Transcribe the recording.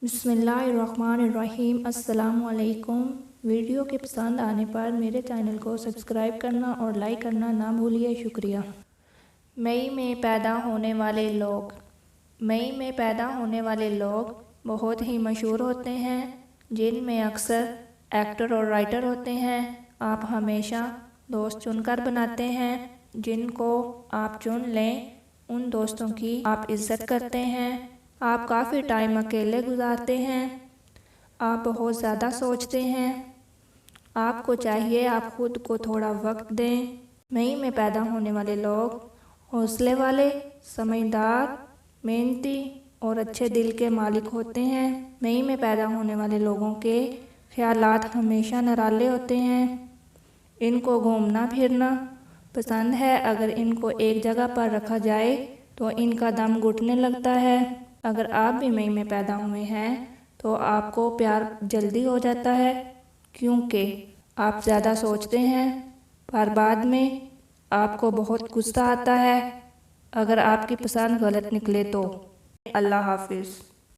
بسم اللہ الرحمن الرحیم۔ السلام علیکم۔ ویڈیو کے پسند آنے پر میرے چینل کو سبسکرائب کرنا اور لائک کرنا نہ بھولیے، شکریہ۔ مئی میں پیدا ہونے والے لوگ۔ مئی میں پیدا ہونے والے لوگ بہت ہی مشہور ہوتے ہیں، جن میں اکثر ایکٹر اور رائٹر ہوتے ہیں۔ آپ ہمیشہ دوست چن کر بناتے ہیں، جن کو آپ چن لیں ان دوستوں کی آپ عزت کرتے ہیں۔ آپ کافی ٹائم اکیلے گزارتے ہیں۔ آپ بہت زیادہ سوچتے ہیں۔ آپ کو چاہیے آپ خود کو تھوڑا وقت دیں۔ مئی میں پیدا ہونے والے لوگ حوصلے والے، سمجھدار، محنتی اور اچھے دل کے مالک ہوتے ہیں۔ مئی میں پیدا ہونے والے لوگوں کے خیالات ہمیشہ نرالے ہوتے ہیں۔ ان کو گھومنا پھرنا پسند ہے۔ اگر ان کو ایک جگہ پر رکھا جائے تو ان کا دم گھٹنے لگتا ہے۔ اگر آپ بھی مئی میں پیدا ہوئے ہیں تو آپ کو پیار جلدی ہو جاتا ہے، کیونکہ آپ زیادہ سوچتے ہیں، پر بعد میں آپ کو بہت غصہ آتا ہے اگر آپ کی پسند غلط نکلے تو۔ اللہ حافظ۔